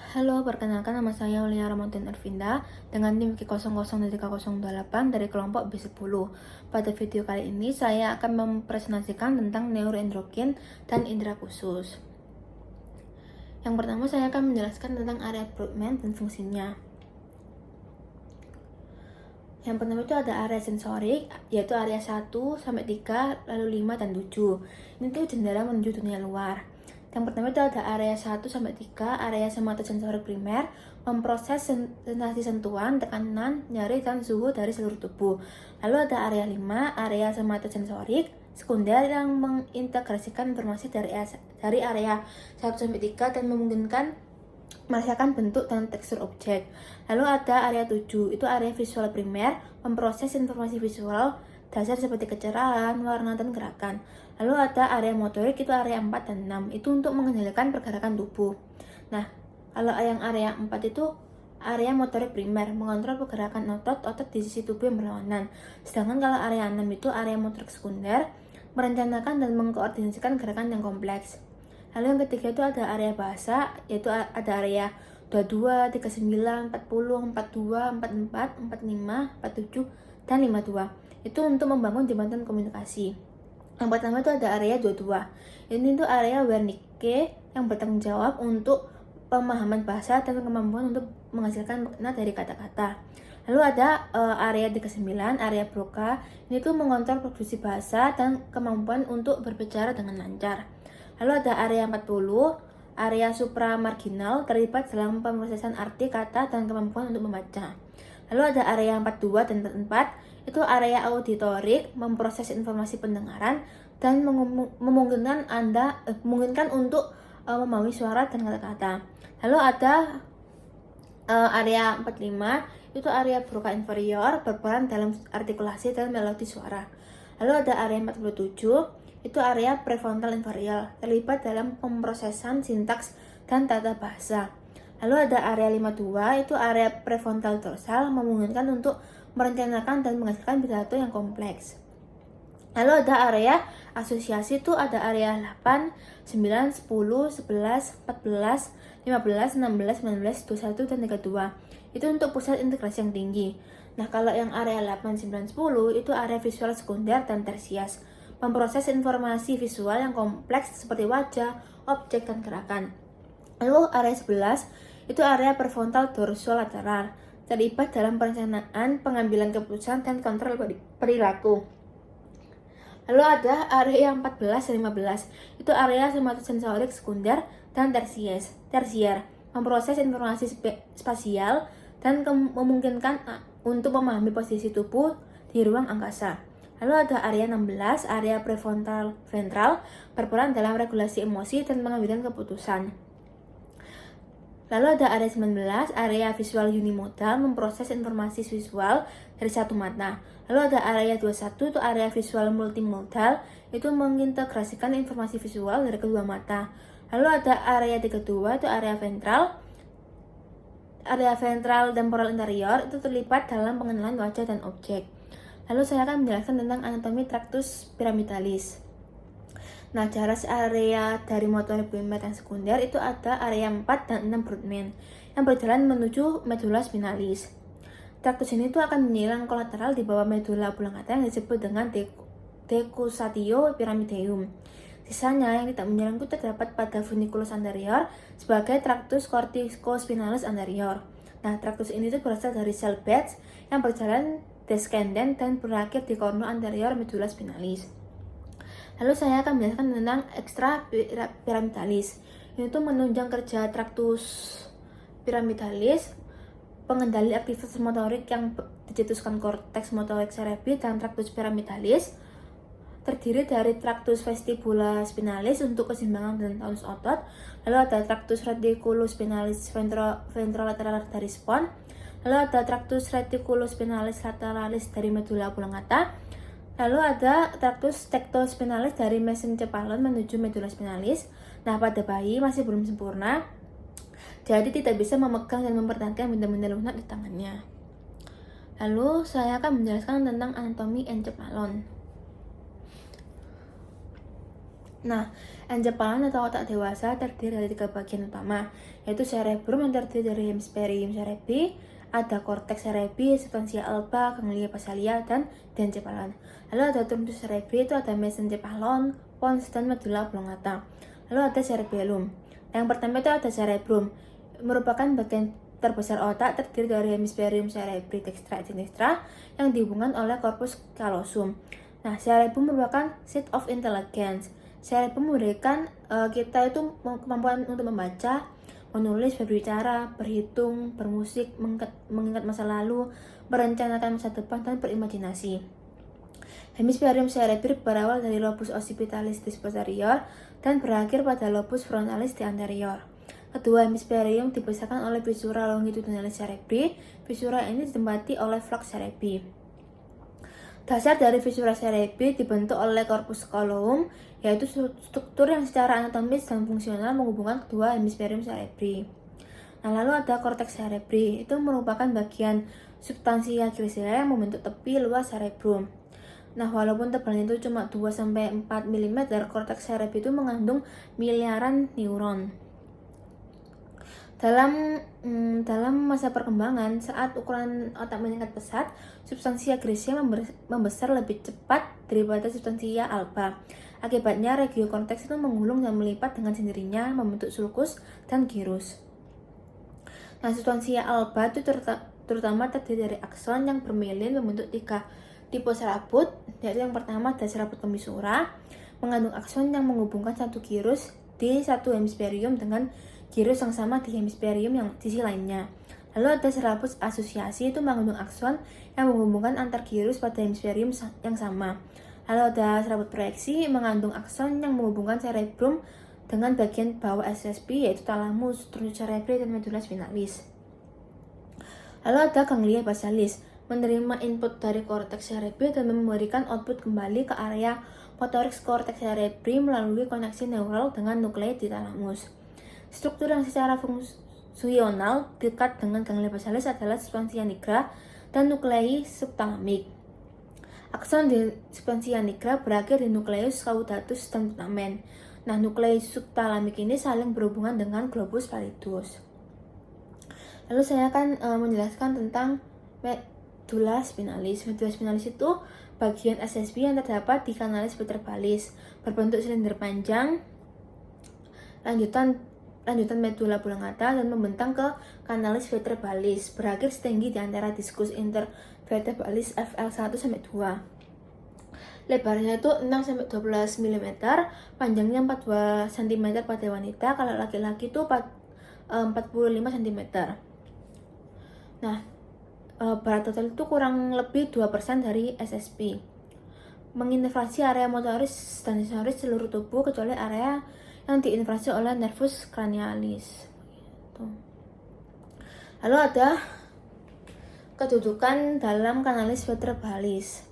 Halo, perkenalkan nama saya Aulia Ramadan Arvinda dengan NIM Q00-308 dari kelompok B10. Pada video kali ini saya akan mempresentasikan tentang neuroendokrin dan indera khusus. Yang pertama saya akan menjelaskan tentang area Brodmann dan fungsinya. Yang pertama itu ada area sensorik, yaitu area 1 sampai 3, lalu 5 dan 7. Ini tuh jendela menuju dunia luar. Yang pertama itu ada area 1 sampai 3, area somatosensorik primer, memproses sensasi sentuhan, tekanan, nyeri, dan suhu dari seluruh tubuh. Lalu ada area 5, area somatosensorik sekunder yang mengintegrasikan informasi dari area 1 sampai 3 dan memungkinkan merasakan bentuk dan tekstur objek. Lalu ada area 7, itu area visual primer, memproses informasi visual dasar seperti kecerahan, warna, dan gerakan. Lalu ada area motorik, itu area 4 dan 6, itu untuk mengendalikan pergerakan tubuh. Nah, kalau yang area 4 itu area motorik primer, mengontrol pergerakan otot di sisi tubuh yang berlawanan. Sedangkan kalau area 6 itu area motorik sekunder, merencanakan dan mengkoordinasikan gerakan yang kompleks. Lalu yang ketiga itu ada area bahasa, yaitu ada area 22, 39, 40, 42, 44, 45, 47, dan 52. Itu untuk membangun jembatan komunikasi. Yang pertama itu ada area 22. Ini tuh area Wernicke yang bertanggung jawab untuk pemahaman bahasa dan kemampuan untuk menghasilkan makna dari kata-kata. Lalu ada area 39, area Broca. Ini tuh mengontrol produksi bahasa dan kemampuan untuk berbicara dengan lancar. Lalu ada area 40, area supramarginal terlibat dalam pemrosesan arti kata dan kemampuan untuk membaca. Lalu ada area 42 dan 44, itu area auditorik, memproses informasi pendengaran dan memungkinkan untuk memahami suara dan kata-kata. Lalu ada area 45, itu area Broca inferior, berperan dalam artikulasi dan melodi suara. Lalu ada area 47, itu area prefrontal inferior, terlibat dalam pemrosesan sintaks dan tata bahasa. Lalu ada area 52, itu area prefrontal dorsal, memungkinkan untuk merencanakan dan menghasilkan pidato yang kompleks. Lalu ada area asosiasi, itu ada area 8, 9, 10, 11, 14, 15, 16, 19, 21, dan 32. Itu untuk pusat integrasi yang tinggi. Nah, kalau yang area 8, 9, 10 itu area visual sekunder dan tersias, memproses informasi visual yang kompleks seperti wajah, objek, dan gerakan. Lalu area 11 itu area prefrontal dorsolateral, terlibat dalam perencanaan, pengambilan keputusan, dan kontrol perilaku. Lalu ada area 14 dan 15, itu area somatosensorik sekunder dan tersier, memproses informasi spasial dan memungkinkan untuk memahami posisi tubuh di ruang angkasa. Lalu ada area 16, area prefrontal ventral, berperan dalam regulasi emosi dan pengambilan keputusan. Lalu ada area 19, area visual unimodal, memproses informasi visual dari satu mata. Lalu ada area 21, itu area visual multimodal, itu mengintegrasikan informasi visual dari kedua mata. Lalu ada area 32, itu area ventral. Area ventral temporal interior itu terlibat dalam pengenalan wajah dan objek. Lalu saya akan menjelaskan tentang anatomi tractus pyramidalis. Nah, jarak area dari motorik primer dan sekunder itu ada area 4 dan 6 Brodmann yang berjalan menuju medula spinalis. Tractus ini tuh akan menyerang kolateral di bawah medula oblongata yang disebut dengan decussatio pyramideum. Sisanya yang tidak menyerang itu terdapat pada funiculus anterior sebagai tractus corticospinalis anterior. Nah, tractus ini tuh berasal dari sel Betz yang berjalan descendant dan berakhir di cornu anterior medula spinalis. Lalu saya akan menjelaskan tentang extra pyramidalis. Ini tuh menunjang kerja tractus pyramidalis, pengendali aktivitas motorik yang dicetuskan korteks motorik cerebri, dan tractus pyramidalis terdiri dari tractus vestibulosspinalis untuk keseimbangan dan tonus otot. Lalu ada tractus reticulospinalis ventrolateral dari spons. Lalu ada tractus reticulospinalis lateralis dari medula oblongata. Lalu ada tractus tectospinalis dari mesencephalon menuju medula spinalis. Nah, pada bayi masih belum sempurna, jadi tidak bisa memegang dan mempertahankan benda-benda lunak di tangannya. Lalu saya akan menjelaskan tentang anatomi encephalon. Nah, encephalion atau otak dewasa terdiri dari 3 bagian utama, yaitu cerebrum yang terdiri dari hemisferium cerebri, ada cortex cerebri, substantia alba, ganglia basalia, dan encephalion. Lalu ada truncus cerebri, itu ada mesencephalon, pons, dan medulla oblongata. Lalu ada cerebellum. Yang pertama itu ada cerebrum, merupakan bagian terbesar otak terdiri dari hemisferium cerebri dextra dan sinistra yang dihubungkan oleh corpus callosum. Nah, cerebrum merupakan seat of intelligence. Cerebrum memberikan kita itu kemampuan untuk membaca, menulis, berbicara, berhitung, bermusik, mengingat masa lalu, merencanakan masa depan, dan berimajinasi. Hemisferium cerebri berawal dari lobus occipitalis di posterior dan berakhir pada lobus frontalis di anterior. Kedua hemisferium dipisahkan oleh visura longitudinalis cerebri. Visura ini ditempati oleh flux cerebri. Dasar dari visura cerebri dibentuk oleh corpus callosum, yaitu struktur yang secara anatomis dan fungsional menghubungkan kedua hemisferium cerebri. Nah, lalu ada cortex cerebri, itu merupakan bagian substansia grisea yang membentuk tepi luas cerebrum. Nah, walaupun tebalnya itu cuma 2-4 mm, cortex cerebri itu mengandung miliaran neuron. Dalam masa perkembangan, saat ukuran otak meningkat pesat, substansia grisea membesar lebih cepat daripada substansia alba. Akibatnya, regiokorteks itu menggulung dan melipat dengan sendirinya, membentuk sulcus dan gyrus. Nah, substansia alba itu terutama terdiri dari akson yang bermelin membentuk 3 tipe serabut, yaitu yang pertama ada serabut kemisura, mengandung akson yang menghubungkan satu gyrus di satu hemisferium dengan gyrus yang sama di hemisferium yang sisi lainnya. Lalu ada serabut asosiasi, itu mengandung akson yang menghubungkan antar gyrus pada hemisferium yang sama. Lalu ada serabut proyeksi, mengandung akson yang menghubungkan cerebrum dengan bagian bawah SSP, yaitu thalamus, truncus cerebri, dan medulla spinalis. Lalu ada ganglia basalis, menerima input dari cortex cerebri dan memberikan output kembali ke area motorik cortex cerebri melalui koneksi neural dengan nuklei di thalamus. Struktur yang secara fungsional dekat dengan ganglia basalis adalah substansia nigra dan nuklei subtalamik. Akson di substansia nigra berakhir di nukleus caudatus dan putamen. Nah, nuklei subtalamik ini saling berhubungan dengan globus pallidus. Lalu saya akan menjelaskan tentang medulla spinalis. Medulla spinalis itu bagian SSP yang terdapat di kanalis vertebralis, berbentuk silinder panjang, lanjutan medulla oblongata, dan membentang ke kanalis vertebralis, berakhir setinggi di antara diskus intervertebralis FL1-2. Lebarnya itu 6-12 mm, panjangnya 42 cm pada wanita, kalau laki-laki itu 45 cm. Nah, berat total itu kurang lebih 2% dari SSP. Menginervasi area motoris dan sensoris seluruh tubuh kecuali area yang diinnervasi oleh nervus cranialis. Lalu ada kedudukan dalam kanalis vertebralis.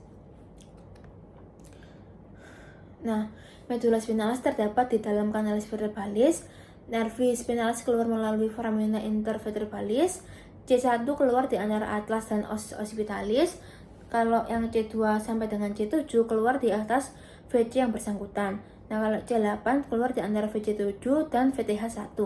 Nah, medulla spinalis terdapat di dalam kanalis vertebralis. Nervi spinalis keluar melalui foramina intervertebralis. C1 keluar di antara atlas dan os occipitalis. Kalau yang C2 sampai dengan C7 keluar di atas VC yang bersangkutan. Nah, kalau C8 keluar di antara VC7 dan VTH1.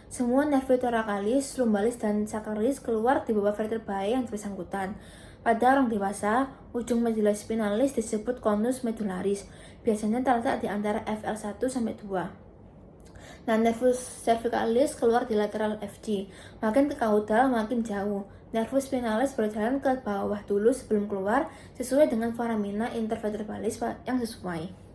Semua nervi thoracalis, lumbalis, dan sacralis keluar di bawah vertebrae yang bersangkutan. Pada orang dewasa, ujung medulla spinalis disebut conus medullaris. Biasanya terletak di antara FL1 sampai 2. Nah, nervus cervicalis keluar di lateral FG. Makin ke caudal makin jauh. Nervus spinalis berjalan ke bawah dulu sebelum keluar sesuai dengan foramina intervertebralis yang sesuai.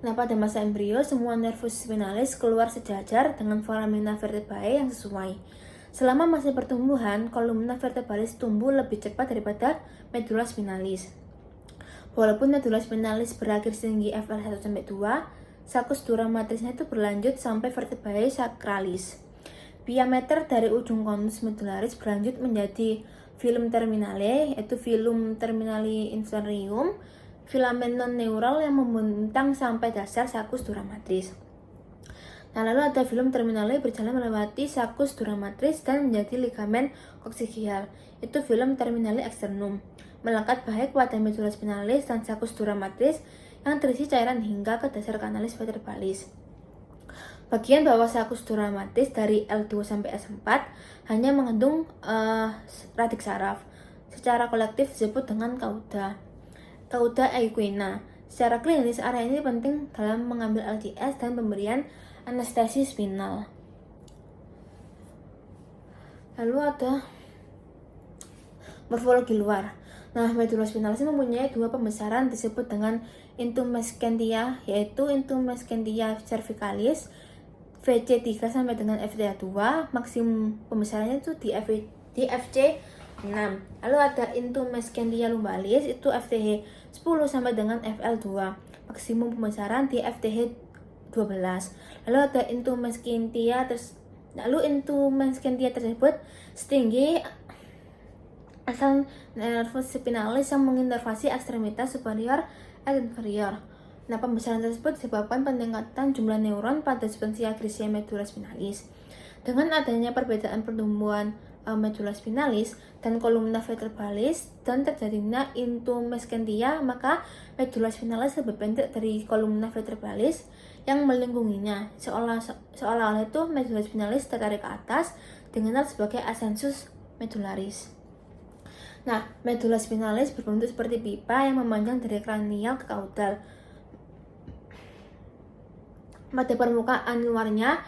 Nah, pada masa embrio, semua nervus spinalis keluar sejajar dengan foramina vertebrae yang sesuai. Selama masa pertumbuhan, kolumna vertebralis tumbuh lebih cepat daripada medulla spinalis. Walaupun medulla spinalis berakhir setinggi FL1-2, sulcus dura matrisnya itu berlanjut sampai vertebrae sacralis. Diameter dari ujung conus medullaris berlanjut menjadi filum terminale, yaitu filum terminali inferium, filamen non-neural yang membentang sampai dasar sulcus dura matris. Nah, lalu ada filum terminale berjalan melewati sulcus dura matris dan menjadi ligamen koksigial, itu filum terminale externum. Melekat baik pada medulla spinalis dan sulcus dura matris yang terisi cairan hingga ke dasar kanalis vertebralis. Bagian bawah sakus dramatis dari L2 sampai S4 hanya mengandung radik saraf. Secara kolektif disebut dengan cauda equina. Secara klinis, area ini penting dalam mengambil LGS dan pemberian anestesi spinal. Lalu ada morfologi luar. Nah, medula spinalis mempunyai dua pembesaran disebut dengan intumescentia, yaitu intumescentia cervicalis VC3 sampai dengan FTA2, maksimum pembesarannya itu di FC6. Lalu ada intumescentia lumbalis itu FTH 10 sampai dengan FL2, maksimum pembesaran di FTH 12. Lalu ada intumescentia tersebut setinggi asal nervus spinalis yang menginervasi ekstremitas superior dan inferior. Nah, pembesaran tersebut disebabkan peningkatan jumlah neuron pada substansia grisea medula spinalis. Dengan adanya perbedaan pertumbuhan medula spinalis dan kolumna vertebralis dan terjadinya intumescentia, maka medula spinalis lebih pendek dari kolumna vertebralis yang melingkunginya. Seolah-olah itu medula spinalis tertarik ke atas, dikenal sebagai ascensus medularis. Nah, medula spinalis berbentuk seperti pipa yang memanjang dari kranial ke kaudal. Pada permukaan luarnya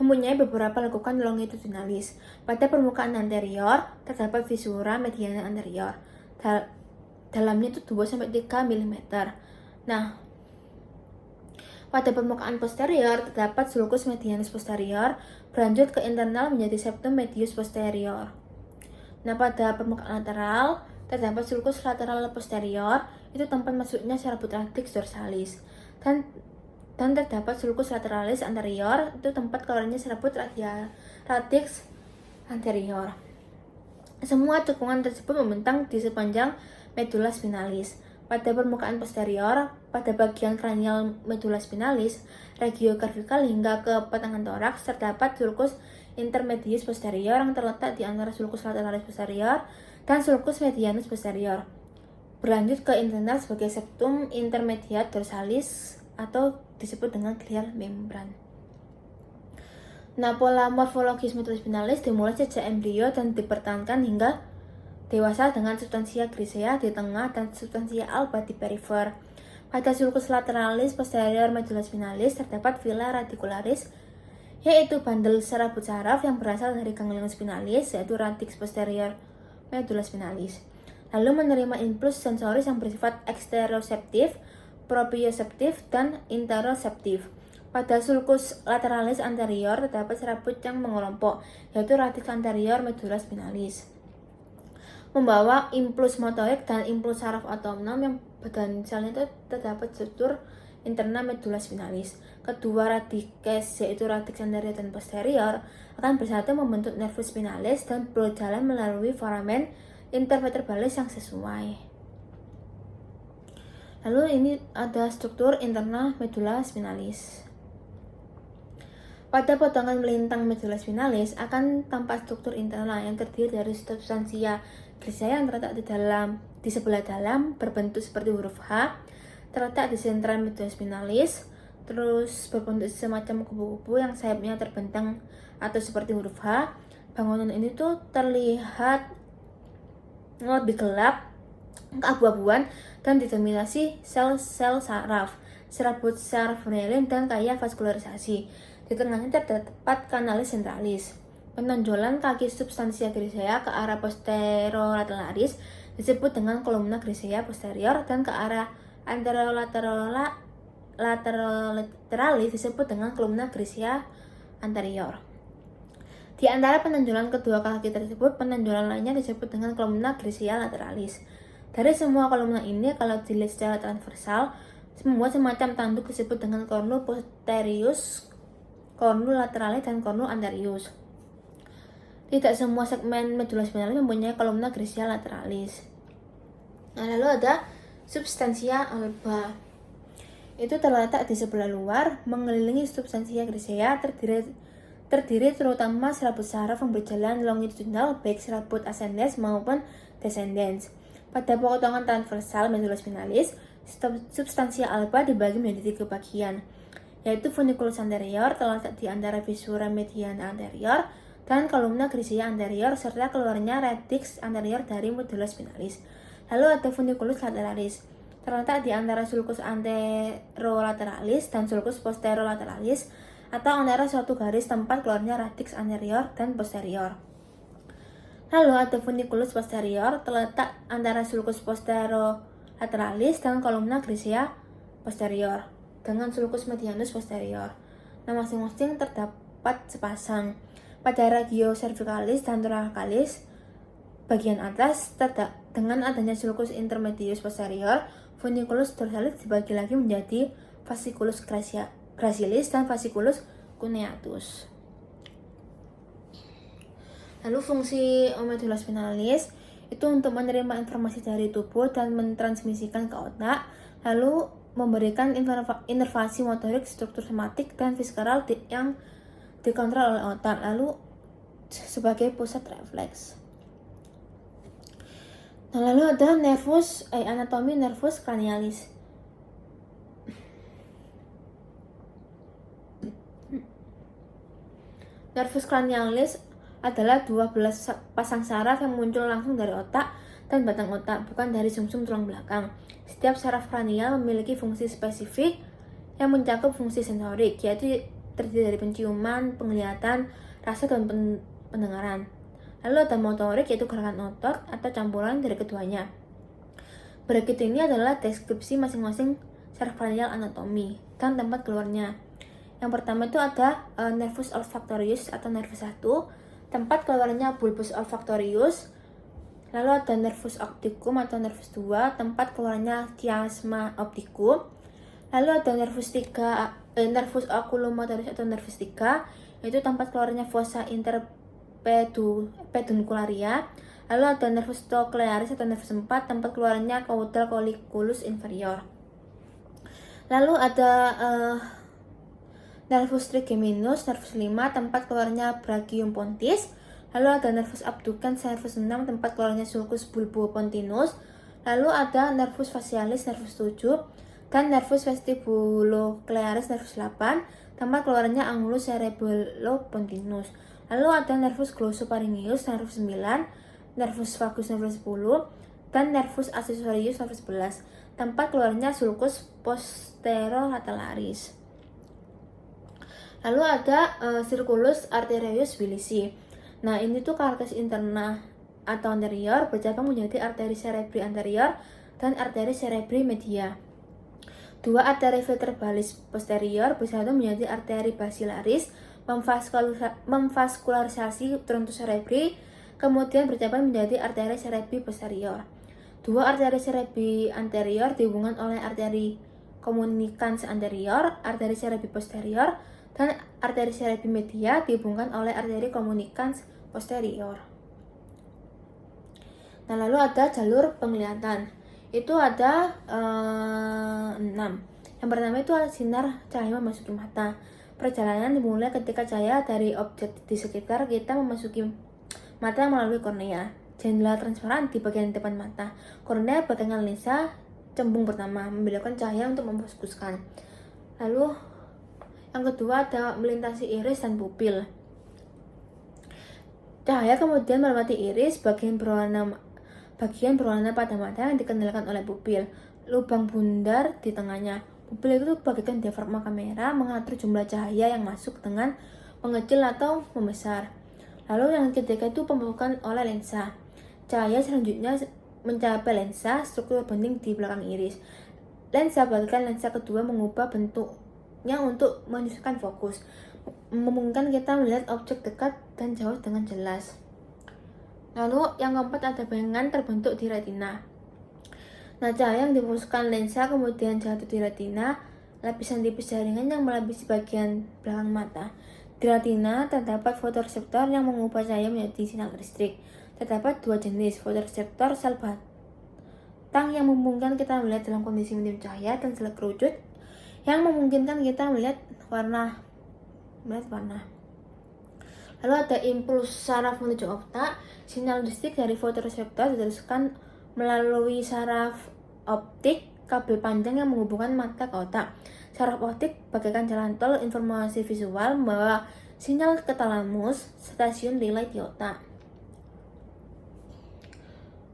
mempunyai beberapa lekukan longitudinalis. Pada permukaan anterior terdapat visura mediana anterior. Dalamnya itu 2-3 mm. Nah, pada permukaan posterior terdapat sulcus medianus posterior berlanjut ke internal menjadi septum medius posterior. Nah, pada permukaan lateral terdapat sulcus lateral posterior, itu tempat masuknya serabut radix dorsalis. Dan terdapat sulcus lateralis anterior, itu tempat keluarnya serabut radix anterior. Semua cekungan tersebut membentang di sepanjang medula spinalis. Pada permukaan posterior, pada bagian kranial medula spinalis, regiocervical hingga ke pertengahan toraks terdapat sulcus intermedius posterior yang terletak di antara sulcus lateralis posterior dan sulcus medianus posterior. Berlanjut ke internal sebagai septum intermediate dorsalis atau disebut dengan glial membran. Nah, pola morfologis medula spinalis dimulai sejak embrio dan dipertahankan hingga dewasa dengan substansia grisea di tengah dan substansia alba di perifer. Pada sulcus lateralis posterior medula spinalis terdapat villa radicularis, yaitu bandel serabut saraf yang berasal dari ganglion spinalis, yaitu radix posterior medula spinalis. Lalu menerima impuls sensoris yang bersifat eksteroseptif, proprioseptif, dan interoceptif. Pada sulcus lateralis anterior terdapat serabut yang mengelompok, yaitu radix anterior medula spinalis, membawa impuls motorik dan impuls saraf otonom yang badan selnya itu terdapat struktur internal medula spinalis. Kedua radikes, yaitu radix anterior dan posterior, akan bersatu membentuk nervus spinalis dan berjalan melalui foramen intervertebralis yang sesuai. Lalu ini ada struktur internal medula spinalis. Pada potongan melintang medula spinalis akan tampak struktur internal yang terdiri dari substansia grisea yang terletak di sebelah dalam berbentuk seperti huruf H, terletak di sentral medula spinalis, terus berbentuk semacam kubu-kubu yang sayapnya terbentang atau seperti huruf H. Bangunan ini tuh terlihat lebih gelap, keabu-abuan, dan didominasi sel-sel saraf, serabut saraf myelin, dan kaya vaskularisasi. Di tengahnya terdapat kanalis centralis. Penonjolan kaki substansia grisea ke arah posterolateralaris disebut dengan kolumna grisea posterior, dan ke arah anterolateralaris disebut dengan kolumna grisea anterior. Di antara penonjolan kedua kaki tersebut, penonjolan lainnya disebut dengan kolumna grisea lateralis. Dari semua kolumna ini, kalau dilihat secara transversal, membuat semacam tanduk disebut dengan cornu posterius, cornu lateralis, dan cornu anterius. Tidak semua segmen medula spinalis mempunyai kolumna grisea lateralis. Nah, lalu ada substansia alba. Itu terletak di sebelah luar, mengelilingi substansia grisea, terdiri terutama serabut saraf yang berjalan longitudinal, baik serabut ascendens maupun descendens. Pada potongan transversal medula spinalis, Substansia alba dibagi menjadi 3 bagian, yaitu funiculus anterior terletak di antara visura mediana anterior dan columna grigia anterior serta keluarnya radix anterior dari medulla spinalis. Lalu ada funiculus lateralis terletak di antara sulcus anterolateralis dan sulcus posterolateralis atau antara suatu garis tempat keluarnya radix anterior dan posterior. Lalu ada funiculus posterior terletak antara sulcus posterolaterales dan columna grigia posterior dengan sulcus medianus posterior. Nah, masing-masing terdapat sepasang. Pada ragio cervicalis dan thoracalis bagian atas dengan adanya sulcus intermedius posterior, funiculus dorsalis dibagi lagi menjadi fasciculus gracilis dan fasciculus cuneatus. Lalu fungsi medulla spinalis itu untuk menerima informasi dari tubuh dan mentransmisikan ke otak, lalu memberikan inervasi motorik, struktur somatik, dan visceral yang dikontrol oleh otak, lalu sebagai pusat refleks. Nah, lalu ada anatomi nervus cranialis. Nervus cranialis adalah 12 pasang saraf yang muncul langsung dari otak dan batang otak, bukan dari sumsum tulang belakang. Setiap saraf kranial memiliki fungsi spesifik yang mencakup fungsi sensorik, yaitu terdiri dari penciuman, penglihatan, rasa, dan pendengaran. Lalu ada motorik, yaitu gerakan otot atau campuran dari keduanya. Berikut ini adalah deskripsi masing-masing saraf kranial anatomi dan tempat keluarnya. Yang pertama itu ada nervus olfactorius atau nervus 1, tempat keluarnya bulbus olfactorius. Lalu ada nervus opticum atau nervus 2, tempat keluarnya chiasma opticum. Lalu ada nervus oculomotoris atau nervus 3, yaitu tempat keluarnya fossa interpeduncularia. Lalu ada nervus trochlearis atau nervus 4, tempat keluarnya caudal colliculus inferior. Lalu ada nervus trigeminus, nervus 5, tempat keluarnya brachium pontis. Lalu ada nervus abducens, nervus 6, tempat keluarnya sulcus bulbopontinus. Lalu ada nervus facialis, nervus 7, dan nervus vestibuloclearis, nervus 8, tempat keluarnya angulus cerebellopontinus. Lalu ada nervus glossopharyngeus, nervus 9, nervus vagus, nervus 10, dan nervus accessorius, nervus 11, tempat keluarnya sulcus posterolateralis. Lalu ada circulus arteriosus bilisi. Nah, ini tuh cartes interna atau anterior bercabang menjadi arteri cerebri anterior dan arteri cerebri media. Dua arteri vertebralis posterior bersatu menjadi arteri basilaris, memvaskularisasi truntus cerebri, kemudian bercabang menjadi arteri cerebri posterior. Dua arteri cerebri anterior dihubungkan oleh arteri communicans anterior, arteri cerebri posterior, dan arteri cerebri media dihubungkan oleh arteri communicans posterior. Nah, lalu ada jalur penglihatan. Itu ada 6. Yang pertama itu ada sinar cahaya memasuki mata. Perjalanan dimulai ketika cahaya dari objek di sekitar kita memasuki mata melalui kornea. Jendela transparan di bagian depan mata. Kornea bagaikan lensa cembung pertama, membelokkan cahaya untuk memfokuskan. Lalu yang kedua ada melintasi iris dan pupil. Cahaya kemudian melewati iris, bagian berwarna pada mata yang dikendalikan oleh pupil. Lubang bundar di tengahnya. Pupil itu bagian diafragma kamera mengatur jumlah cahaya yang masuk dengan mengecil atau membesar. Lalu yang ketiga itu pembentukan oleh lensa. Cahaya selanjutnya mencapai lensa, struktur bening di belakang iris. Lensa bagian lensa kedua mengubah bentuknya untuk menyesuaikan fokus, memungkinkan kita melihat objek dekat dan jauh dengan jelas. Lalu yang keempat ada bayangan terbentuk di retina. Nah, cahaya yang difokuskan lensa kemudian jatuh di retina, lapisan tipis jaringan yang melapisi bagian belakang mata. Di retina terdapat fotoreseptor yang mengubah cahaya menjadi sinyal listrik. Terdapat dua jenis fotoreseptor, sel batang yang memungkinkan kita melihat dalam kondisi minim cahaya, dan sel kerucut yang memungkinkan kita melihat warna. Lalu ada impuls saraf menuju otak. Sinyal listrik dari fotoreseptor diteruskan melalui saraf optik kabel panjang yang menghubungkan mata ke otak. Saraf optik bagaikan jalan tol informasi visual membawa sinyal ke talamus, stasiun relay di otak.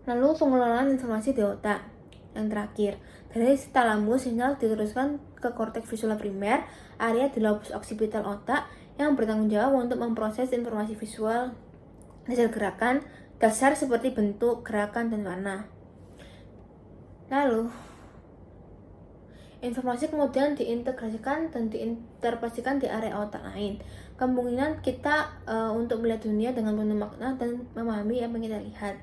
Lalu pengelolaan informasi di otak. Yang terakhir, dari talamus sinyal diteruskan ke korteks visual primer, area di lobus occipital otak yang bertanggung jawab untuk memproses informasi visual hasil gerakan dasar seperti bentuk, gerakan, dan warna. Lalu, informasi kemudian diintegrasikan dan diinterpretasikan di area otak lain. Kemungkinan kita untuk melihat dunia dengan penuh makna dan memahami apa yang kita lihat.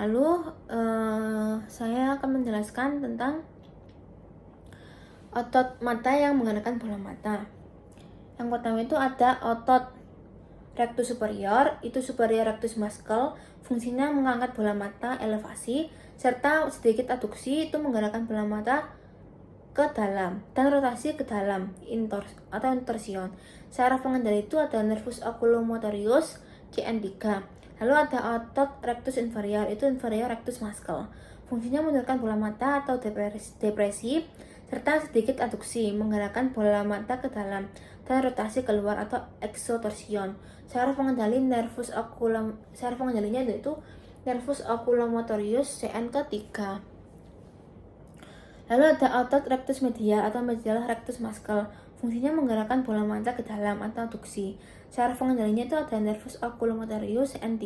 Lalu saya akan menjelaskan tentang otot mata yang menggerakkan bola mata. Yang pertama itu ada otot rectus superior, itu superior rectus muscle, fungsinya mengangkat bola mata elevasi, serta sedikit adduksi itu menggerakkan bola mata ke dalam dan rotasi ke dalam atau intorsion. Saraf pengendali itu ada nervus oculomotorius CN3. Lalu ada otot rectus inferior, itu inferior rectus muscle. Fungsinya menurunkan bola mata atau depresi, serta sedikit adduksi, menggerakkan bola mata ke dalam dan rotasi keluar atau exotorsion. Saraf pengendalinya yaitu nervus oculomotorius CN ketiga. Lalu ada otot rectus medial atau medial rectus muscle. Fungsinya menggerakkan bola mata ke dalam atau adduksi. Saraf pengendalinya itu ada nervus oculomotorius CN3.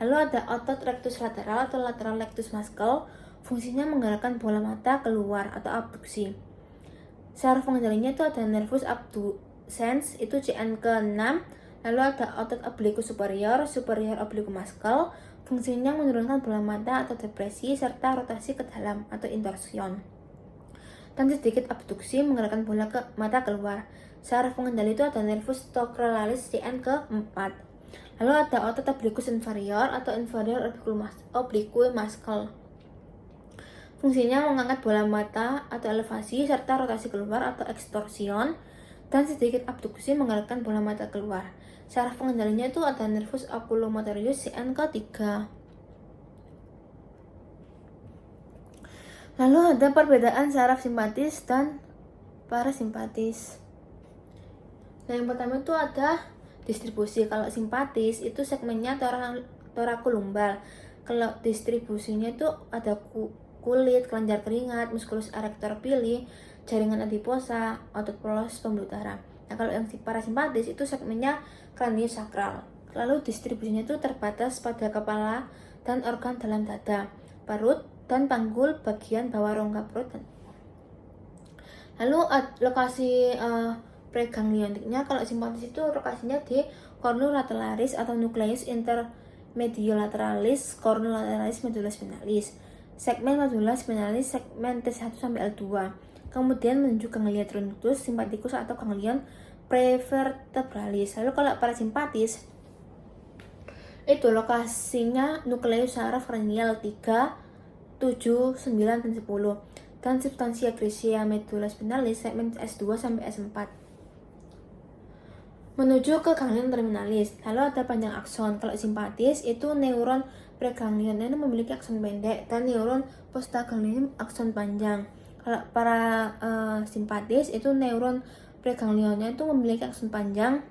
Lalu ada otot rectus lateral atau lateral rectus muscle. Fungsinya menggerakkan bola mata keluar atau abduksi. Saraf pengendalinya itu ada nervus abducens itu CN ke-6. Lalu ada otot oblique superior oblique muscle. Fungsinya menurunkan bola mata atau depresi serta rotasi ke dalam atau intorsion. Dan sedikit abduksi menggerakkan bola mata keluar. Saraf pengendali itu ada nervus sacroiliacis CN ke-4. Lalu ada otot obliquus inferior atau inferior oblique muscle. Fungsinya mengangkat bola mata atau elevasi serta rotasi keluar atau extorsion dan sedikit abduksi menggerakkan bola mata keluar. Saraf pengendalinya itu ada nervus oculomotorius CN ke-3. Lalu ada perbedaan saraf simpatis dan parasimpatis. Nah, yang pertama itu ada distribusi. Kalau simpatis itu segmennya thoracolumbar. Kalau distribusinya itu ada kulit, kelenjar keringat, musculus erector pili, jaringan adiposa, otot polos pembuluh darah. Nah, kalau yang parasimpatis itu segmennya kraniosakral. Lalu distribusinya itu terbatas pada kepala dan organ dalam dada, perut, dan panggul bagian bawah rongga perut. Lalu lokasi preganglioniknya, kalau simpatis itu lokasinya di cornu lateralis atau nucleus intermediolaterales, cornu lateralis medulla spinalis, segmen medulla spinalis, segmen T1 sampai L2. Kemudian menuju ganglia truncatus simpaticus atau ganglion prevertebralis. Lalu kalau parasimpatis itu lokasinya nukleus saraf kranial 3, 7, 9, dan 10 dan substansia grigia medulla spinalis segmen S2 sampai S4 menuju ke ganglion terminalis. Lalu ada panjang akson. Kalau simpatis itu neuron preganglion ini memiliki akson pendek dan neuron postganglion akson panjang. Kalau para simpatis itu neuron preganglionnya itu memiliki akson panjang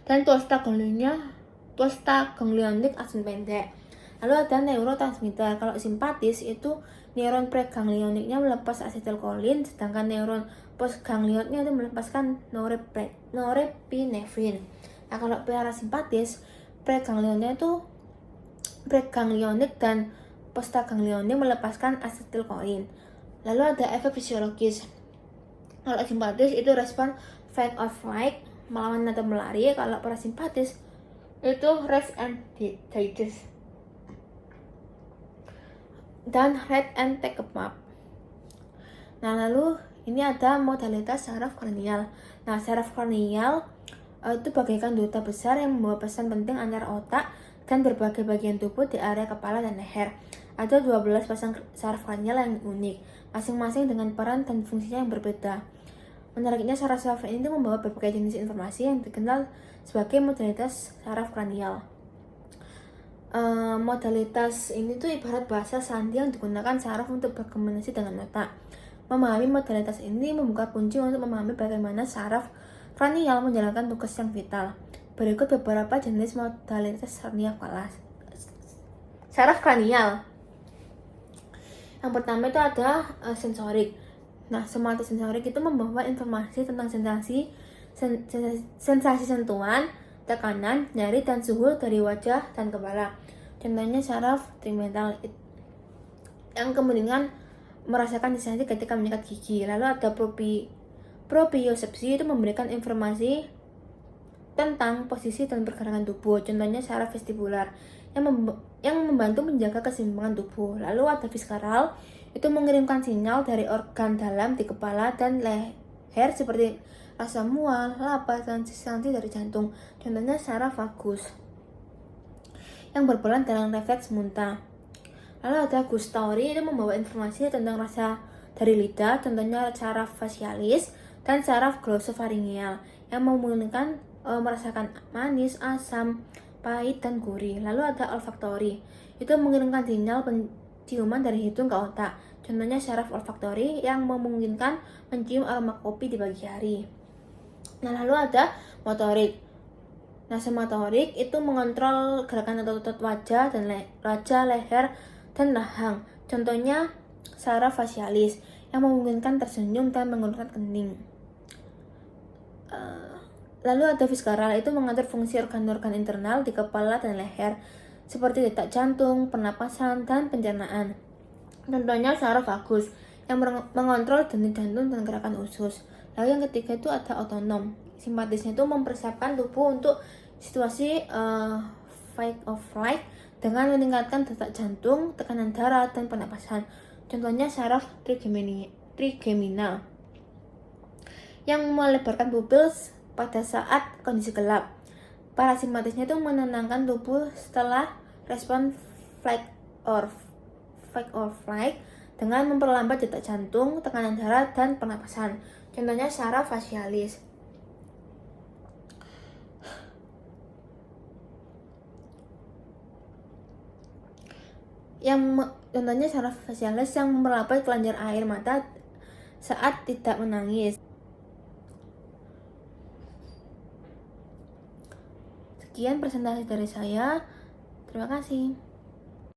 dan postganglionik akson pendek. Lalu ada neurotransmitter. Kalau simpatis itu neuron preganglioniknya melepas asetilkolin, sedangkan neuron postganglionnya itu melepaskan norepinefrin. Nah, kalau parasimpatis preganglionik dan postganglionik melepaskan asetilkolin. Lalu ada efek fisiologis. Kalau simpatis itu respon fight or flight, melawan atau melari. Kalau parasimpatis itu rest and digest dan red and take up. Nah, lalu ini ada modalitas saraf kranial. Nah, saraf kranial itu bagaikan duta besar yang membawa pesan penting antara otak dan berbagai bagian tubuh di area kepala dan leher. Ada 12 pasang saraf kranial yang unik, masing-masing dengan peran dan fungsinya yang berbeda. Menariknya, saraf-saraf ini membawa berbagai jenis informasi yang dikenal sebagai modalitas saraf kranial. Modalitas ini tuh ibarat bahasa sandi yang digunakan saraf untuk berkomunikasi dengan otak. Memahami modalitas ini membuka kunci untuk memahami bagaimana saraf kranial menjalankan tugas yang vital. Berikut beberapa jenis modalitas saraf kranial. Yang pertama itu ada sensorik. Nah, somatik sensorik itu membawa informasi tentang sensasi sentuhan, tekanan, nyeri, dan suhu dari wajah dan kepala. Contohnya saraf tegmental yang kemudian merasakan sensasi ketika menyikat gigi. Lalu ada propriosepsi itu memberikan informasi tentang posisi dan pergerakan tubuh. Contohnya saraf vestibular yang membantu menjaga keseimbangan tubuh. Lalu ada viskaral itu mengirimkan sinyal dari organ dalam di kepala dan leher seperti rasa mual, lapar, dan sensasi dari jantung. Contohnya saraf vagus yang berperan dalam refleks muntah. Lalu ada gustatori itu membawa informasi tentang rasa dari lidah, contohnya saraf facialis dan saraf glosopharyngeal yang memungkinkan merasakan manis, asam, pahit, dan gurih. Lalu ada olfaktori itu mengirimkan sinyal penciuman dari hidung ke otak. Contohnya saraf olfaktori yang memungkinkan mencium aroma kopi di pagi hari. Nah, lalu ada motorik. Nah, semotorik itu mengontrol gerakan otot wajah dan leher dan rahang. Contohnya saraf facialis yang memungkinkan tersenyum dan mengulurkan kening. Lalu ada viskaral itu mengatur fungsi organ-organ internal di kepala dan leher seperti detak jantung, pernapasan, dan pencernaan. Contohnya saraf vagus yang mengontrol denyut jantung dan gerakan usus. Lalu yang ketiga itu ada otonom. Simpatisnya itu mempersiapkan tubuh untuk situasi fight or flight dengan meningkatkan detak jantung, tekanan darah, dan pernapasan. Contohnya saraf trigeminal yang melebarkan pupil pada saat kondisi gelap. Parasimpatisnya itu menenangkan tubuh setelah respon fight or flight dengan memperlambat detak jantung, tekanan darah, dan pernapasan. Contohnya saraf facialis. Contohnya saraf facialis yang memperlambat kelenjar air mata saat tidak menangis. Sekian presentasi dari saya. Terima kasih.